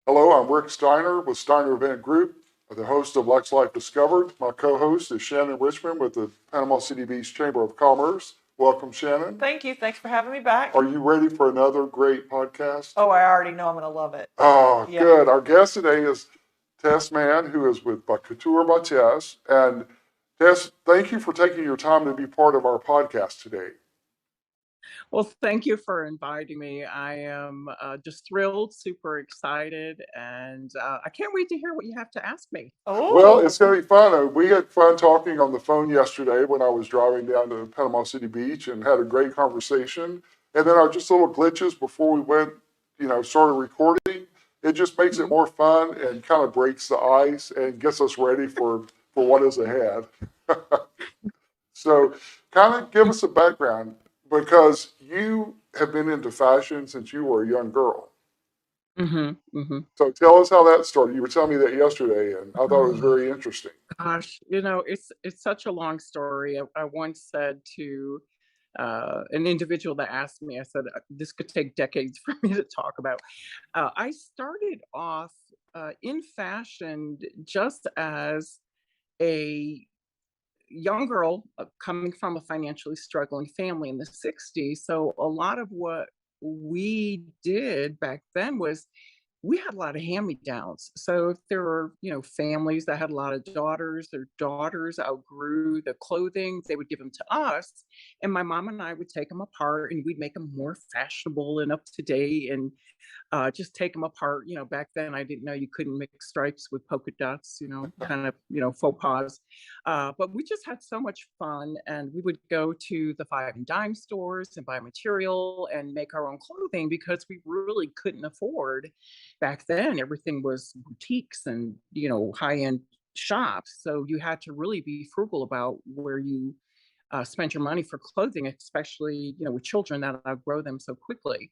Hello, I'm Rick Steiner with Steiner Event Group, the host of Luxe Life Discovered. My co-host is Shannon Richmond with the Panama City Beach Chamber of Commerce. Welcome, Shannon. Thank you. Thanks for having me back. Are you ready for another great podcast? Oh, I already know I'm going to love it. Oh, Yeah. good. Our guest today is Tess Mann, who is with Couture by Tess. And Tess, thank you for taking your time to be part of our podcast today. Well, thank you for inviting me. I am just thrilled, super excited, and I can't wait to hear what you have to ask me. Oh. Well, it's going to be fun. We had fun talking on the phone yesterday when I was driving down to Panama City Beach and had a great conversation. And then our just little glitches before we went, started recording. It just makes it more fun and kind of breaks the ice and gets us ready for what is ahead. So kind of give us a background, because you have been into fashion since you were a young girl. So tell us how that started. You were telling me that yesterday, and I thought it was very interesting. Gosh, it's such a long story. I once said to an individual that asked me, I said, this could take decades for me to talk about. I started off in fashion just as a young girl coming from a financially struggling family in the 60s. So a lot of what we did back then was we had a lot of hand-me-downs. So if there were, families that had a lot of daughters, their daughters outgrew the clothing, they would give them to us. And my mom and I would take them apart and we'd make them more fashionable and up to date and just take them apart. Back then I didn't know you couldn't mix stripes with polka dots, kind of, faux pas. But we just had so much fun, and we would go to the five and dime stores and buy material and make our own clothing because we really couldn't afford. Back then, everything was boutiques and, high-end shops. So you had to really be frugal about where you spent your money for clothing, especially, with children that outgrow them so quickly.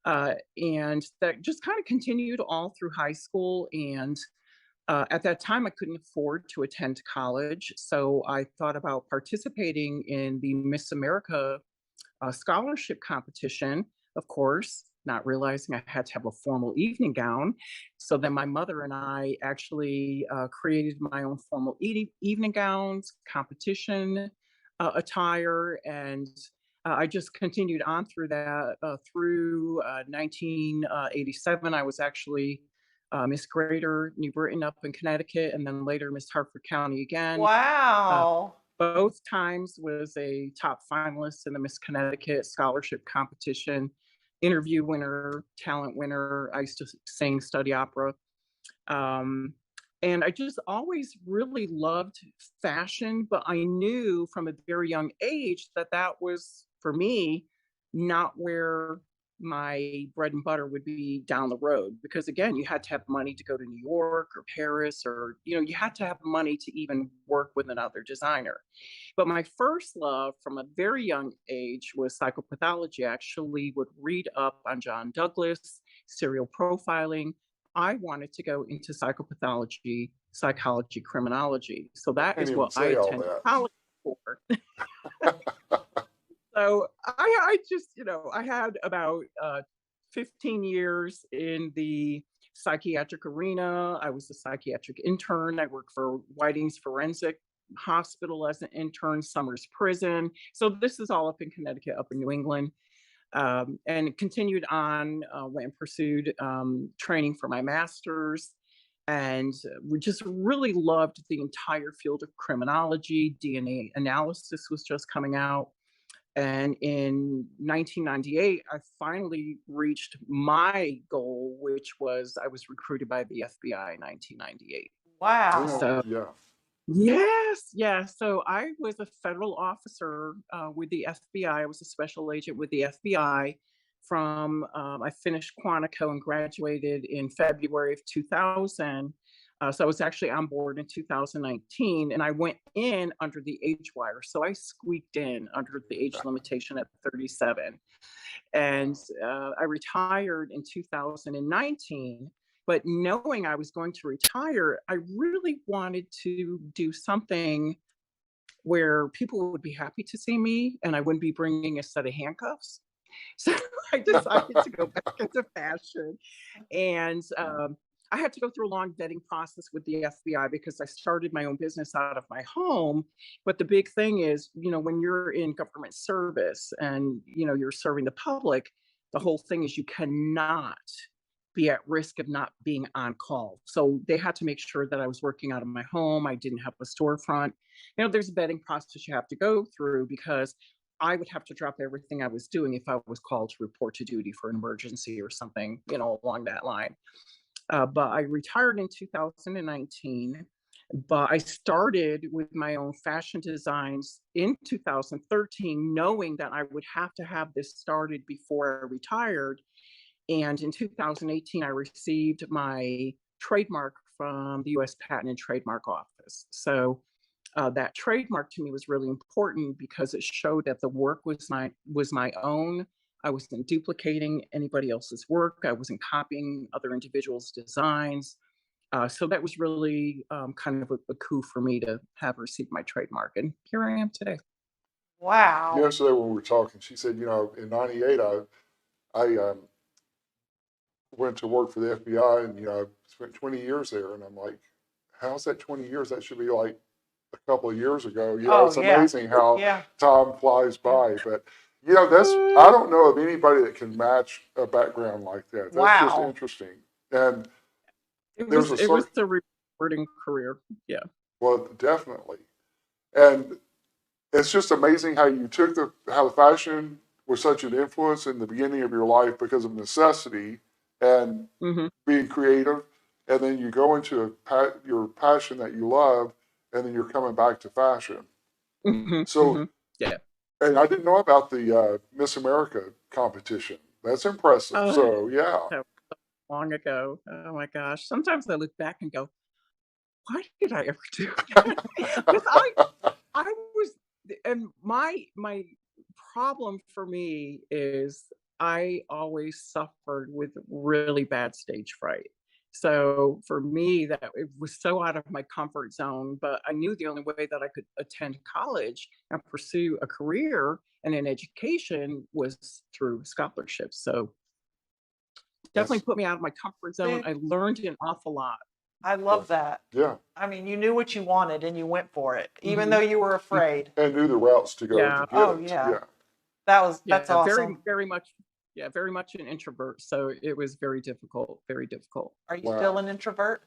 And that just kind of continued all through high school. And at that time, I couldn't afford to attend college. So I thought about participating in the Miss America scholarship competition, of course, not realizing I had to have a formal evening gown. So then my mother and I actually created my own formal evening gowns, competition attire, and I just continued on through that through 1987. I was actually Miss Greater New Britain up in Connecticut, and then later Miss Hartford County again. Wow. Both times was a top finalist in the Miss Connecticut scholarship competition, interview winner, talent winner. I used to sing, study opera. And I just always really loved fashion, but I knew from a very young age that that was, for me, not where my bread and butter would be down the road. Because again, you had to have money to go to New York or Paris, or, you had to have money to even work with another designer. But my first love from a very young age was psychopathology. I actually would read up on John Douglas, serial profiling. I wanted to go into psychopathology, psychology, criminology. So that is what I attended college for. So I just, I had about 15 years in the psychiatric arena. I was a psychiatric intern. I worked for Whiting's Forensic Hospital as an intern, Summers Prison. So this is all up in Connecticut, up in New England. And continued on, went and pursued training for my master's. And we just really loved the entire field of criminology. DNA analysis was just coming out. And in 1998, I finally reached my goal, which was I was recruited by the FBI in 1998. Wow. So, Yeah. Yes. So I was a federal officer with the FBI. I was a special agent with the FBI from, I finished Quantico and graduated in February of 2000. So I was actually on board in 2019, and I went in under the age wire. So I squeaked in under the age limitation at 37. And I retired in 2019. But knowing I was going to retire, I really wanted to do something where people would be happy to see me and I wouldn't be bringing a set of handcuffs. So I decided to go back into fashion. And I had to go through a long vetting process with the FBI because I started my own business out of my home. But the big thing is, when you're in government service and, you're serving the public, the whole thing is you cannot be at risk of not being on call. So they had to make sure that I was working out of my home. I didn't have a storefront. There's a vetting process you have to go through because I would have to drop everything I was doing if I was called to report to duty for an emergency or something, along that line. But I retired in 2019. But I started with my own fashion designs in 2013, knowing that I would have to have this started before I retired. And in 2018, I received my trademark from the US Patent and Trademark Office. So that trademark to me was really important because it showed that the work was my own. I wasn't duplicating anybody else's work. I wasn't copying other individuals' designs. So that was really kind of a coup for me to have received my trademark. And here I am today. Wow. Yesterday when we were talking, she said, in '98, I went to work for the FBI, and I spent 20 years there, and I'm like, how's that 20 years? That should be like a couple of years ago. Oh, It's yeah. amazing how Yeah. time flies by. But I don't know of anybody that can match a background like that. That's just Wow. interesting. And It there's was a it was certain, a rewarding career. Yeah. well, definitely. And it's just amazing how you took how the fashion was such an influence in the beginning of your life because of necessity and Hmm. being creative, and then you go into your passion that you love, and then you're coming back to fashion. Hmm. So, Hmm. Yeah. and I didn't know about the Miss America competition. That's impressive. Oh, So, yeah. that was long ago. Oh my gosh. Sometimes I look back and go, why did I ever do that? Because I was, and my problem for me is I always suffered with really bad stage fright. So for me, that it was so out of my comfort zone, but I knew the only way that I could attend college and pursue a career and an education was through scholarships. So definitely That's, put me out of my comfort zone. See, I learned an awful lot. I yeah. love that. Yeah. I mean, you knew what you wanted and you went for it, even Hmm. though you were afraid. And knew the routes to go to Yeah. get Oh, it. yeah. Yeah. That's Yeah, very, awesome. very much. Yeah, very much an introvert. So it was very difficult, very difficult. Are you still Wow. an introvert?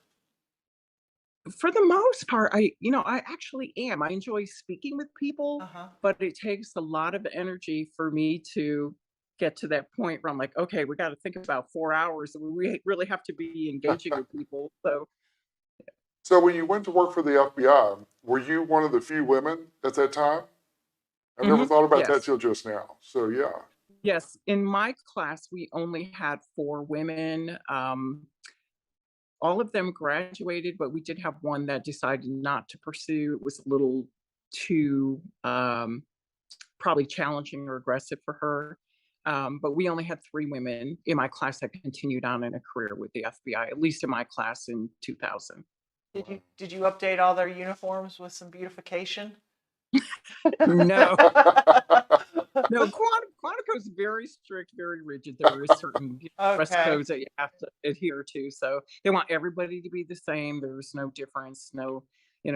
For the most part, I actually am. I enjoy speaking with people, Uh-huh. but it takes a lot of energy for me to get to that point where I'm like, okay, we got to think about 4 hours. We really have to be engaging with people. So, So, when you went to work for the FBI, were you one of the few women at that time? I've never thought about that yes, till just now. So, yeah. yes. In my class, we only had 4 women. All of them graduated, but we did have one that decided not to pursue. It was a little too probably challenging or aggressive for her. But we only had 3 women in my class that continued on in a career with the FBI, at least in my class in 2000. Did you update all their uniforms with some beautification? No, no, Quantico is very strict, very rigid. There is certain dress Okay. codes that you have to adhere to. So they want everybody to be the same. There's no difference, no,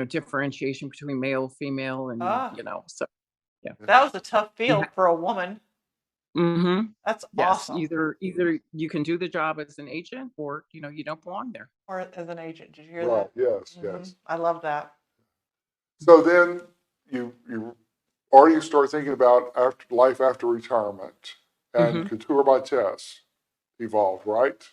differentiation between male, female, and Ah, so yeah. that was a tough You field for a woman. Mm-hmm. That's Yes, awesome. either you can do the job as an agent or you don't belong there. Or as an agent. Did you hear Right. that? Yes. Yes. I love that. So then you already start thinking about life after retirement, and Hmm. Couture by Tess evolved, right?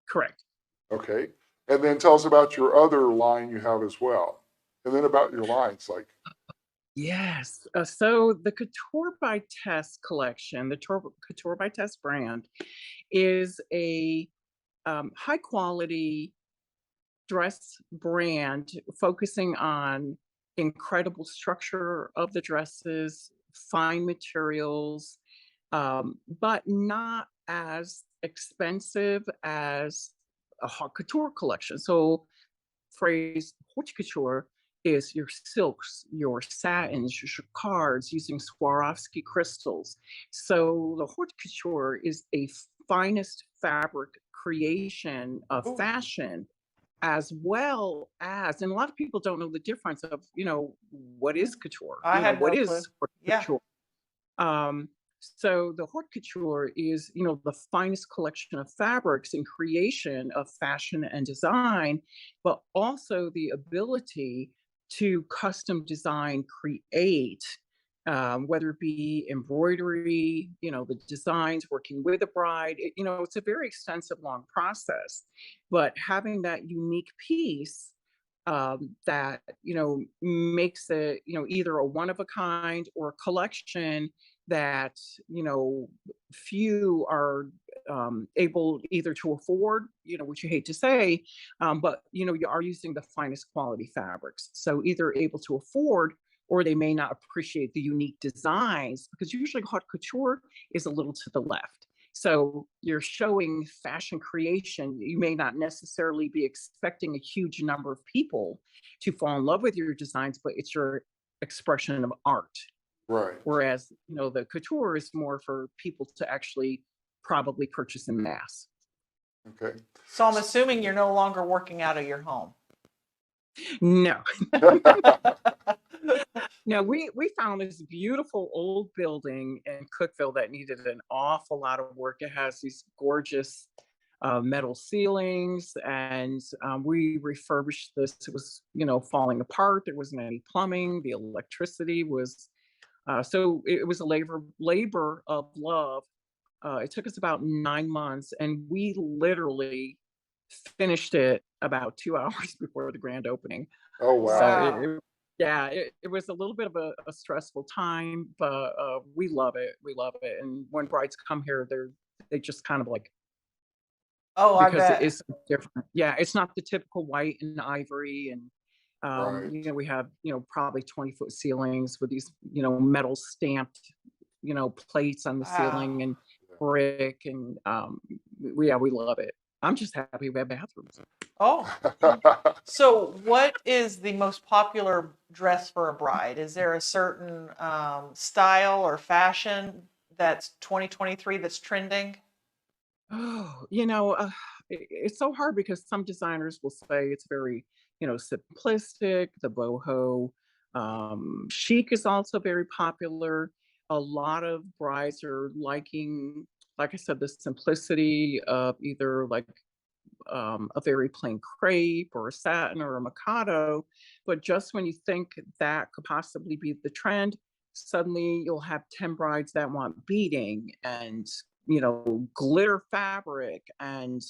Correct. Okay. And then tell us about your other line you have as well. And then about your lines, like, Yes. So the Couture by Tess collection, the Couture by Tess brand, is a high quality dress brand focusing on incredible structure of the dresses, fine materials, but not as expensive as a haute couture collection. So, phrase haute couture is your silks, your satins, your jacquards, using Swarovski crystals. So the haute couture is a finest fabric creation of Ooh, fashion, as well as, and a lot of people don't know the difference of, what is couture? I had What no clue. is haute Yeah. couture? Um, so the haute couture is, the finest collection of fabrics and creation of fashion and design, but also the ability to custom design, create, whether it be embroidery, the designs, working with a bride. It's a very extensive, long process, but having that unique piece that makes it either a one of a kind or a collection that few are able either to afford, which you hate to say, but you are using the finest quality fabrics, so either able to afford, or they may not appreciate the unique designs, because usually haute couture is a little to the left. So you're showing fashion creation. You may not necessarily be expecting a huge number of people to fall in love with your designs, but it's your expression of art. Right. Whereas, the couture is more for people to actually probably purchase in mass. Okay. So I'm assuming you're no longer working out of your home. No, no, we found this beautiful old building in Cookeville that needed an awful lot of work. It has these gorgeous metal ceilings, and we refurbished this. It was, falling apart. There wasn't any plumbing. The electricity was so it was a labor of love. It took us about 9 months, and we literally finished it about 2 hours before the grand opening. Oh, So wow. Wow. yeah, it was a little bit of a stressful time, but we love it. We love it. And when brides come here, they just kind of like, Oh, I because it bet. is different. Yeah, it's not the typical white and ivory. And Right. we have, probably 20-foot ceilings with these, metal stamped, plates on the Wow. ceiling, and brick, and we love it. I'm just happy we have bathrooms. Oh. So what is the most popular dress for a bride? Is there a certain style or fashion that's 2023 that's trending? Oh, it's so hard, because some designers will say it's very, simplistic. The boho chic is also very popular. A lot of brides are liking, like I said, the simplicity of either like a very plain crepe or a satin or a mikado. But just when you think that could possibly be the trend, suddenly you'll have 10 brides that want beading and, glitter fabric. And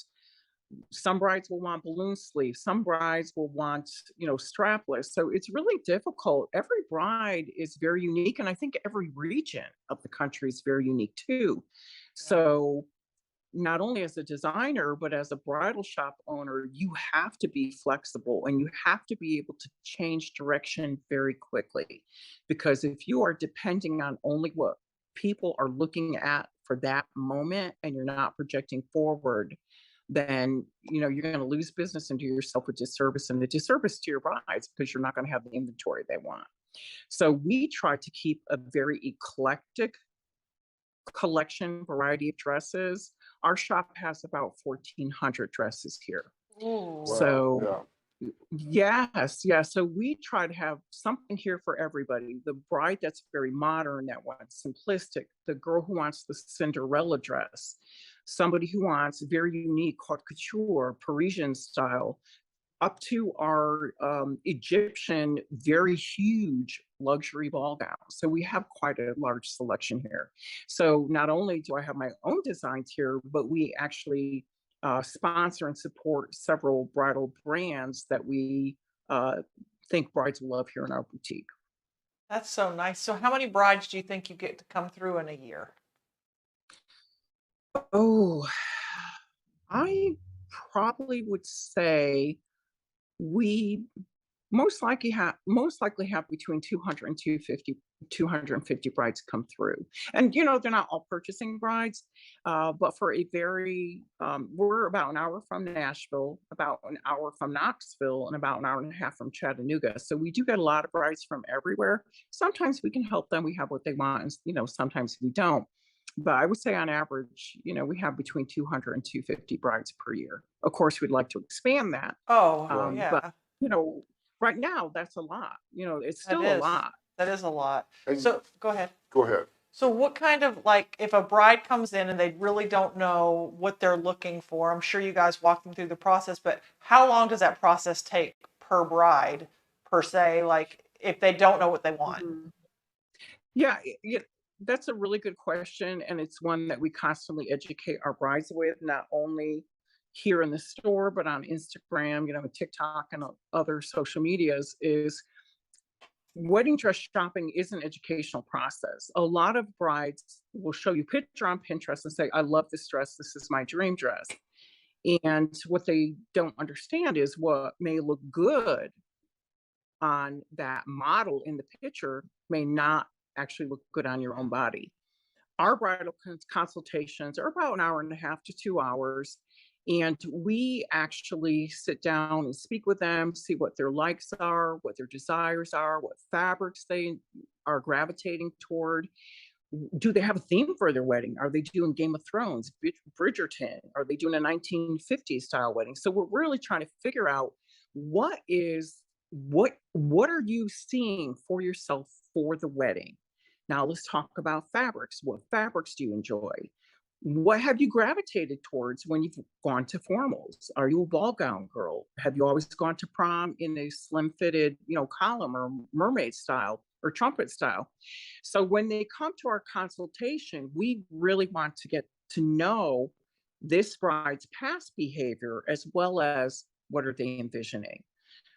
some brides will want balloon sleeves. Some brides will want, strapless. So it's really difficult. Every bride is very unique. And I think every region of the country is very unique too. Yeah. So not only as a designer, but as a bridal shop owner, you have to be flexible, and you have to be able to change direction very quickly. Because if you are depending on only what people are looking at for that moment, and you're not projecting forward, then you're going to lose business and do yourself a disservice, and a disservice to your brides, because you're not going to have the inventory they want. So we try to keep a very eclectic collection, variety of dresses. Our shop has about 1,400 dresses here. Ooh. Wow. So Yeah. yes, yeah. So we try to have something here for everybody. The bride that's very modern, that wants simplistic, the girl who wants the Cinderella dress, somebody who wants very unique haute couture, Parisian style, up to our Egyptian, very huge luxury ball gowns. So we have quite a large selection here. So not only do I have my own designs here, but we actually sponsor and support several bridal brands that we think brides will love here in our boutique. That's so nice. So how many brides do you think you get to come through in a year? Oh, I probably would say we most likely have between 200 and 250 250 brides come through. And, you know, they're not all purchasing brides, but for a very, we're about an hour from Nashville, about an hour from Knoxville, and about an hour and a half from Chattanooga. So we do get a lot of brides from everywhere. Sometimes we can help them. We have what they want, and, you know, sometimes we don't. But I would say on average, you know, we have between 200 and 250 brides per year. Of course, we'd like to expand that. Oh, Right. But, yeah, you know, right now that's a lot. You know, it's that still a is. lot. That is a lot. And So go ahead. go ahead. So what kind of, like, if a bride comes in and they really don't know what they're looking for, I'm sure you guys walk them through the process, but how long does that process take per bride per se? Like if they don't know what they want? Mhm. Yeah, that's a really good question. And it's one that we constantly educate our brides with, not only here in the store, but on Instagram, you know, TikTok and other social medias. Is wedding dress shopping is an educational process. A lot of brides will show you picture on Pinterest and say, I love this dress. This is my dream dress. And what they don't understand is what may look good on that model in the picture may not actually look good on your own body. Our bridal consultations are about an hour and a half to 2 hours. And we actually sit down and speak with them, see what their likes are, what their desires are, what fabrics they are gravitating toward. Do they have a theme for their wedding? Are they doing Game of Thrones, Bridgerton? Are they doing a 1950s style wedding? So we're really trying to figure out what are you seeing for yourself for the wedding? Now let's talk about fabrics. What fabrics do you enjoy? What have you gravitated towards when you've gone to formals? Are you a ball gown girl? Have you always gone to prom in a slim fitted, you know, column or mermaid style or trumpet style? So when they come to our consultation, we really want to get to know this bride's past behavior as well as what are they envisioning.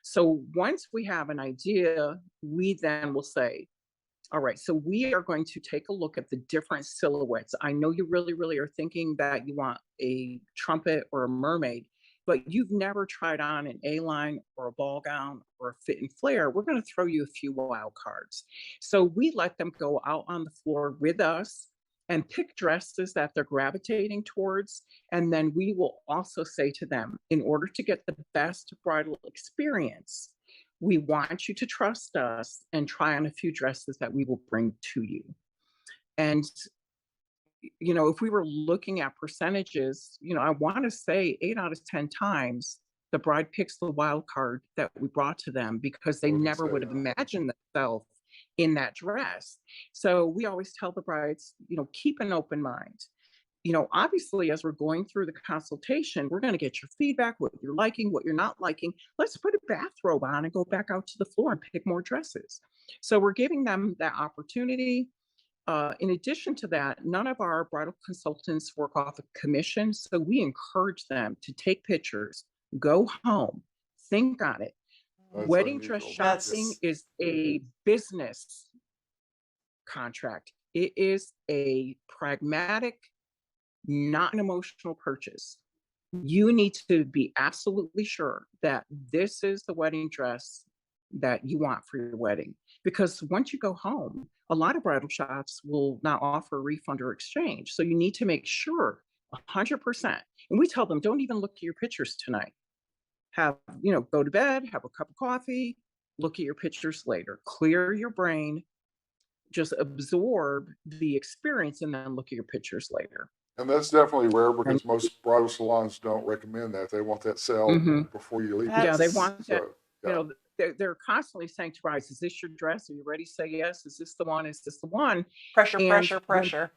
So once we have an idea, we then will say, all right, so we are going to take a look at the different silhouettes. I know you really, really are thinking that you want a trumpet or a mermaid, but you've never tried on an A-line or a ball gown or a fit and flare. We're going to throw you a few wild cards. So we let them go out on the floor with us and pick dresses that they're gravitating towards. And then we will also say to them, in order to get the best bridal experience, we want you to trust us and try on a few dresses that we will bring to you. And, you know, if we were looking at percentages, you know, I want to say 8 out of 10 times the bride picks the wild card that we brought to them because they never would have imagined themselves in that dress. So we always tell the brides, you know, keep an open mind. You know, obviously, as we're going through the consultation, we're going to get your feedback, what you're liking, what you're not liking. Let's put a bathrobe on and go back out to the floor and pick more dresses. So we're giving them that opportunity. In addition to that, none of our bridal consultants work off a commission. So we encourage them to take pictures, go home, think on it. That's Wedding dress unusual. shopping is a business contract. It is a pragmatic, not an emotional purchase. You need to be absolutely sure that this is the wedding dress that you want for your wedding. Because once you go home, a lot of bridal shops will not offer a refund or exchange. So you need to make sure 100%. And we tell them, don't even look at your pictures tonight. Have, you know, go to bed, have a cup of coffee, look at your pictures later, clear your brain, just absorb the experience and then look at your pictures later. And that's definitely rare And because most bridal salons don't recommend that. They want that sale Mhm. before you leave. Yeah, they That's want that. So, You yeah. know, they're constantly saying to brides, is this your dress? Are you ready to say yes? Is this the one? Is this the one? pressure, And pressure, when pressure.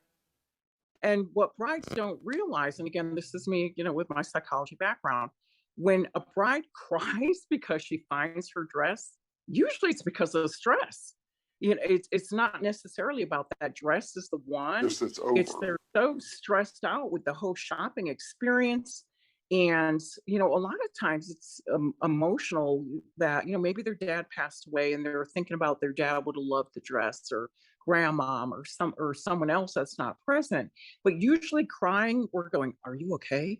and what brides don't realize, and again, this is me, you know, with my psychology background, when a bride cries because she finds her dress, usually it's because of stress. You know, it's not necessarily about that dress is the one. Just it's It's over. they're so stressed out with the whole shopping experience. And, you know, a lot of times it's emotional that, you know, maybe their dad passed away and they're thinking about their dad would have loved the dress or grandmom or someone else that's not present. But usually crying, we're going, are you okay?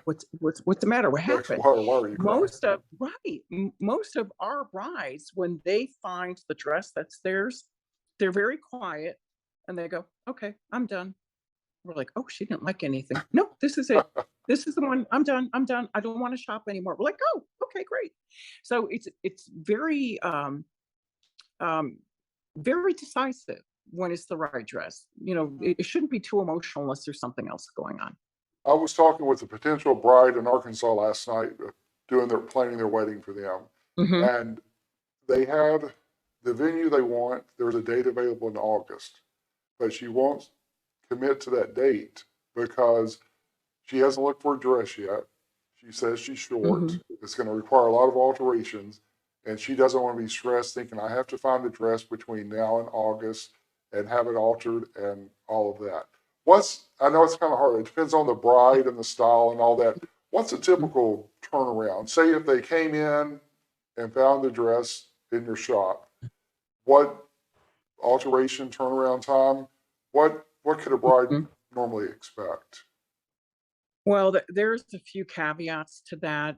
What's the matter? What Next, happened? why are you crying? Most of our brides, when they find the dress that's theirs, they're very quiet, and they go, "Okay, I'm done." We're like, "Oh, she didn't like anything." "No, this is it. This is the one. I'm done. I'm done. I don't want to shop anymore." We're like, "Oh, okay, great." So it's um, very decisive when it's the right dress. It shouldn't be too emotional unless there's something else going on. I was talking with a potential bride in Arkansas last night, planning their wedding for them, Hmm. and they had the venue they want. There's a date available in August, but she won't commit to that date because she hasn't looked for a dress yet. She says she's Hmm. short. It's going to require a lot of alterations, and she doesn't want to be stressed thinking I have to find a dress between now and August and have it altered and all of that. I know it's kind of hard. It depends on the bride and the style and all that. What's a typical turnaround? Say if they came in and found the dress in your shop, what alteration turnaround time? What could a bride Hmm. normally expect? Well, there's a few caveats to that.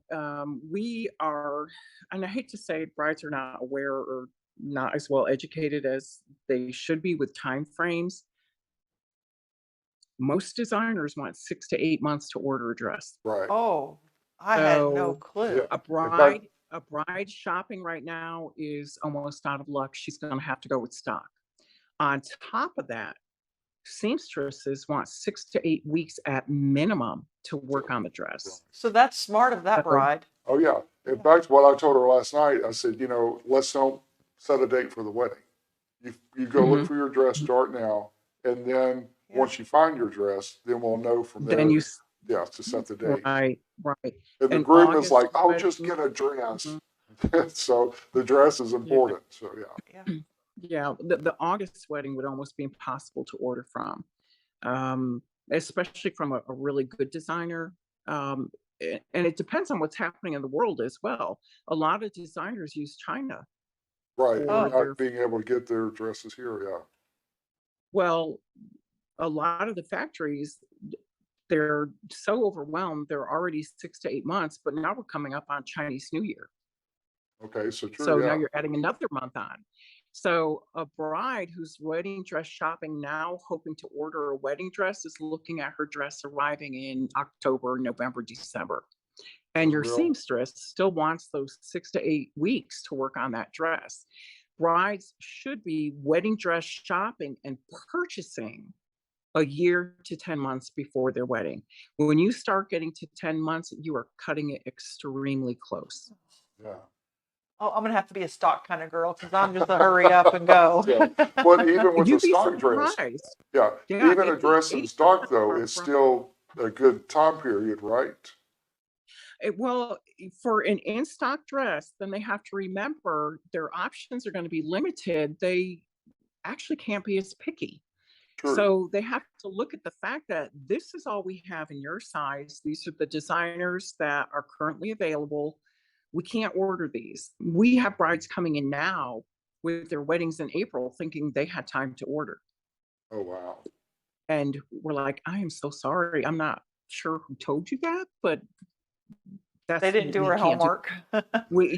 We are, and I hate to say it, brides are not aware or not as well educated as they should be with time frames. Most designers want 6 to 8 months to order a dress. Right. Oh, I had no So Yeah. clue. a In fact, bride shopping right now is almost out of luck. She's going to have to go with stock. On top of that, seamstresses want 6 to 8 weeks at minimum to work on the dress. So that's smart of that So, bride. oh yeah. In Yeah. fact, what I told her last night, I said, let's don't set a date for the wedding. You go look mhm. for your dress, start now, and then Yeah. once you find your dress, then we'll know from Then there, you, yeah, to set the date. right, right. And the An groom is August like, oh, just wedding, get a dress. mhm, So the dress is yeah, important. So yeah. Yeah. yeah. The August wedding would almost be impossible to order from, especially from a really good designer. Um, and it depends on what's happening in the world as well. A lot of designers use China Right. And they're for Oh, their, not being able to get their dresses here. Yeah. well, a lot of the factories, they're so overwhelmed, they're already 6 to 8 months, but now we're coming up on Chinese New Year. Okay. So true. So now Yeah. you're adding another month on. So a bride who's wedding dress shopping now, hoping to order a wedding dress, is looking at her dress arriving in October, November, December. And your Real. seamstress still wants those 6 to 8 weeks to work on that dress. Brides should be wedding dress shopping and purchasing a year to 10 months before their wedding. When you start getting to 10 months, you are cutting it extremely close. Yeah. oh, I'm gonna have to be a stock kind of girl because I'm just a hurry up and go. Yeah. But even with a You'd be stock dress, surprised. yeah, Yeah, even a dress in 80% stock though of our is still a good time period, right? well, for an in-stock dress, then they have to remember their options are going to be limited. They actually can't be as picky. True. So they have to look at the fact that this is all we have in your size. These are the designers that are currently available. We can't order these. We have brides coming in now with their weddings in April thinking they had time to order. Oh wow. And we're like, I am so sorry. I'm not sure who told you that, but They that's didn't do we her can't do. homework.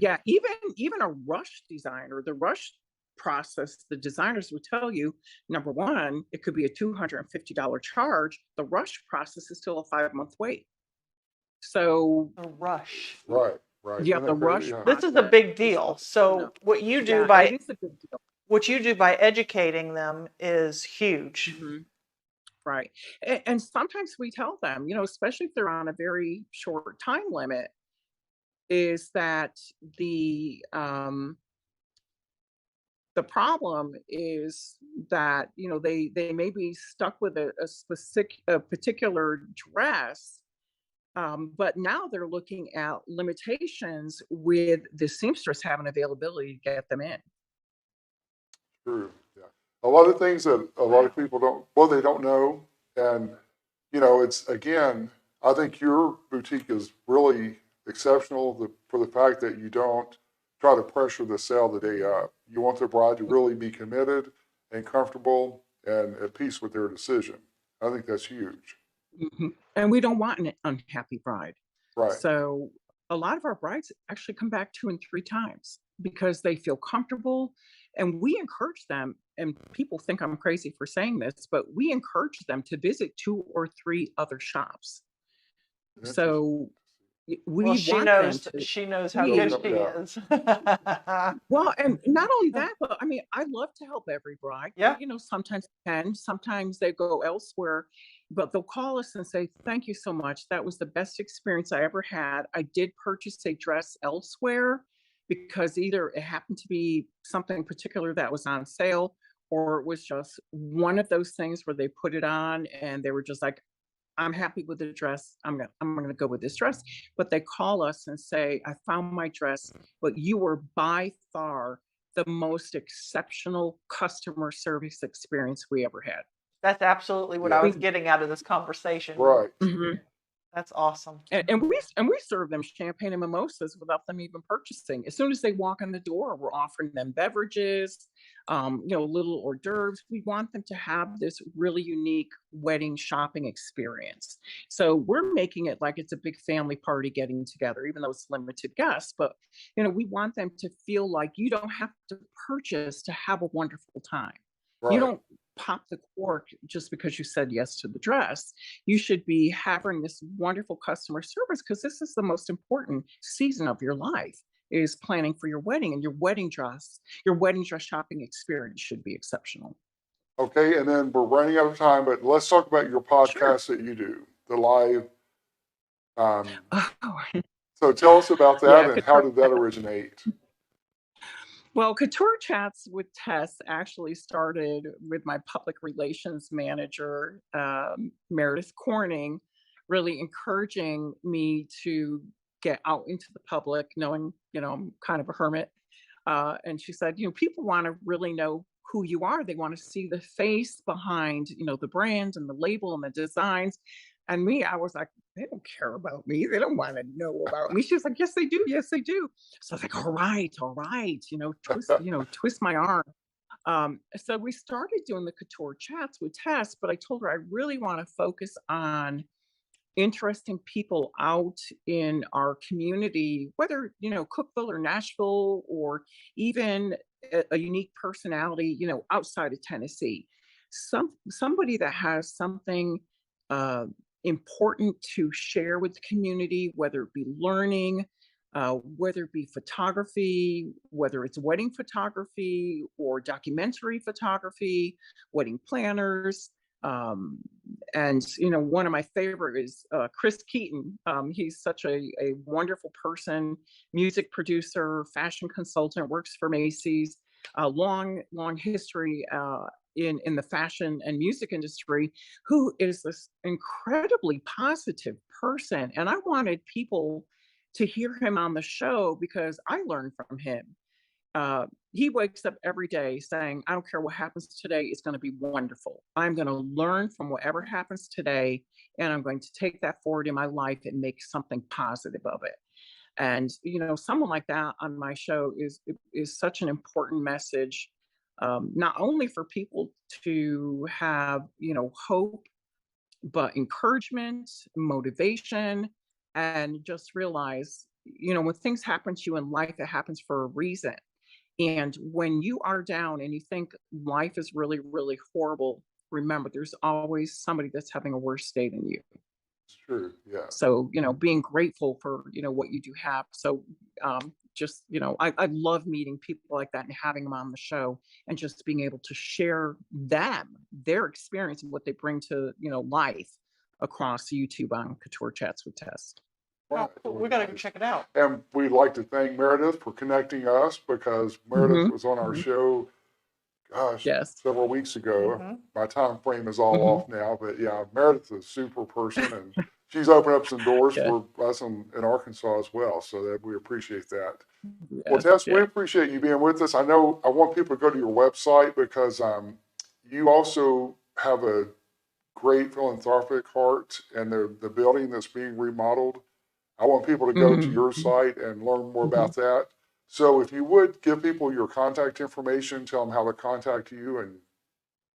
Yeah, even a rush designer, the rush process, the designers would tell you, number one, it could be a $250 charge. The rush process is still a 5 month wait. So A rush. Right. Right. yeah, And the that crazy. rush Yeah. This is a process big is deal. no, So yeah, it is a big deal. what you do by educating them is huge. Mhm. Right. And sometimes we tell them, especially if they're on a very short time limit, is that the problem is that they may be stuck with a particular dress, but now they're looking at limitations with the seamstress having availability to get them in. True. Yeah. A lot of things that a lot of Wow. people they don't know. And, it's again, I think your boutique is really exceptional for the fact that you don't try to pressure the sale the day up. You want the bride to really be committed and comfortable and at peace with their decision. I think that's huge. And we don't want an unhappy bride. Right. So a lot of our brides actually come back 2 and 3 times. because they feel comfortable. And we encourage them, and people think I'm crazy for saying this, but we encourage them to visit 2 or 3 other shops. Interesting. So Well, we want them to, she knows how we, good she Yeah. is. well, and not only that, but I mean, I love to help every bride, Yeah. but sometimes I can, sometimes they go elsewhere, but they'll call us and say, "Thank you so much. That was the best experience I ever had. I did purchase a dress elsewhere because either it happened to be something particular that was on sale, or it was just one of those things where they put it on and they were just like, I'm happy with the dress. I'm gonna go with this dress." But they call us and say, "I found my dress, but you were by far the most exceptional customer service experience we ever had." That's absolutely what I Yeah. was getting out of this conversation. Right. Mhm. That's awesome. And we serve them champagne and mimosas without them even purchasing. As soon as they walk in the door, we're offering them beverages, little hors d'oeuvres. We want them to have this really unique wedding shopping experience. So we're making it like it's a big family party getting together, even though it's limited guests. But we want them to feel like you don't have to purchase to have a wonderful time. You Right. don't pop the cork just because you said yes to the dress. You should be having this wonderful customer service, because this is the most important season of your life, is planning for your wedding, and your wedding dress shopping experience should be exceptional. Okay, and then we're running out of time, but let's talk about your Sure. podcast that you do, the live. Oh, So tell us about that yeah. and how did that originate? Well, Couture Chats with Tess actually started with my public relations manager, Meredith Corning, really encouraging me to get out into the public, knowing, I'm kind of a hermit. And she said, people want to really know who you are. They want to see the face behind, the brand and the label and the designs. And me, I was like, they don't care about me. They don't want to know about me. She was like, yes, they do. Yes, they do. So I was like, all right, twist my arm. So we started doing the Couture Chats with Tess, but I told her I really want to focus on interesting people out in our community, whether, Cookeville or Nashville, or even a unique personality, outside of Tennessee. Somebody that has something uh, important to share with the community, whether it be learning, whether it be photography, whether it's wedding photography or documentary photography, wedding planners. Um, and one of my favorite is Chris Keaton. He's such a wonderful person, music producer, fashion consultant, works for Macy's, long history in the fashion and music industry, who is this incredibly positive person. And I wanted people to hear him on the show because I learned from him. He wakes up every day saying, I don't care what happens today, it's going to be wonderful. I'm going to learn from whatever happens today, and I'm going to take that forward in my life and make something positive of it. And, someone like that on my show is such an important message, not only for people to have, hope, but encouragement, motivation, and just realize, when things happen to you in life, it happens for a reason. And when you are down and you think life is really, really horrible, remember there's always somebody that's having a worse day than you. It's true. Yeah. So, being grateful for, what you do have. So, I love meeting people like that and having them on the show, and just being able to share their experience and what they bring to, life across YouTube on Couture Chats with Tess. Oh, Right. cool. Well, We got to go nice. check it out. And we'd like to thank Meredith for connecting us because Meredith Hmm. was on our show, gosh, Yes. several weeks ago. Hmm. My time frame is all Hmm. off now, but yeah, Meredith's a super person and she's opened up some doors Yeah. for us in Arkansas as well. So that we appreciate that. Well, Yes. Tess, we Yeah. appreciate you being with us. I know I want people to go to your website because you also have a great philanthropic heart and the building that's being remodeled. I want people to go to Mhm. your site and learn more Mhm. about that. So if you would give people your contact information, tell them how to contact you and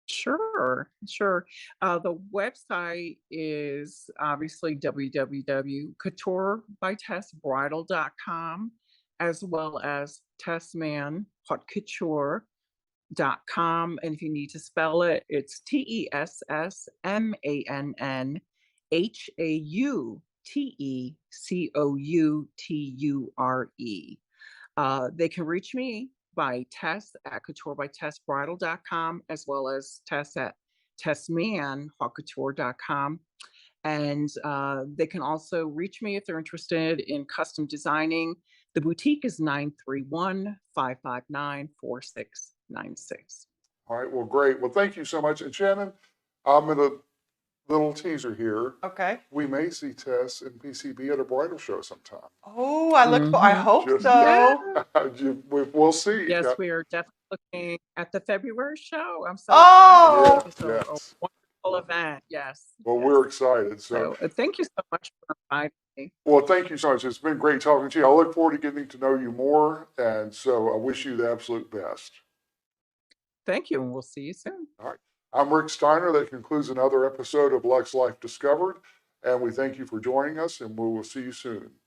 Sure, sure. The website is obviously www.couturebytessbridal.com. as well as tessmann.couture.com. And if you need to spell it, it's TESSMANNHAUTECOUTURE. They can reach me by Tess at couturebytessbridal.com, as well as Tess at tessman.couture.com. And they can also reach me if they're interested in custom designing. The boutique is 931-559-4696. All right, well, great. Well, thank you so much. And Shannon, I'm in a little teaser here. Okay. We may see Tess and PCB at a bridal show sometime. Oh, I Mhm. hope Just- so. We'll see. Yes, Yeah. we are definitely looking at the February show. I'm so Oh! excited. It's a Yes. wonderful event. Yes. Well, yes. we're excited. So thank you so much for inviting me. Well, thank you so much. It's been great talking to you. I look forward to getting to know you more. And so I wish you the absolute best. Thank you, and we'll see you soon. All right. I'm Rick Steiner. That concludes another episode of Luxe Life Discovered. And we thank you for joining us, and we will see you soon.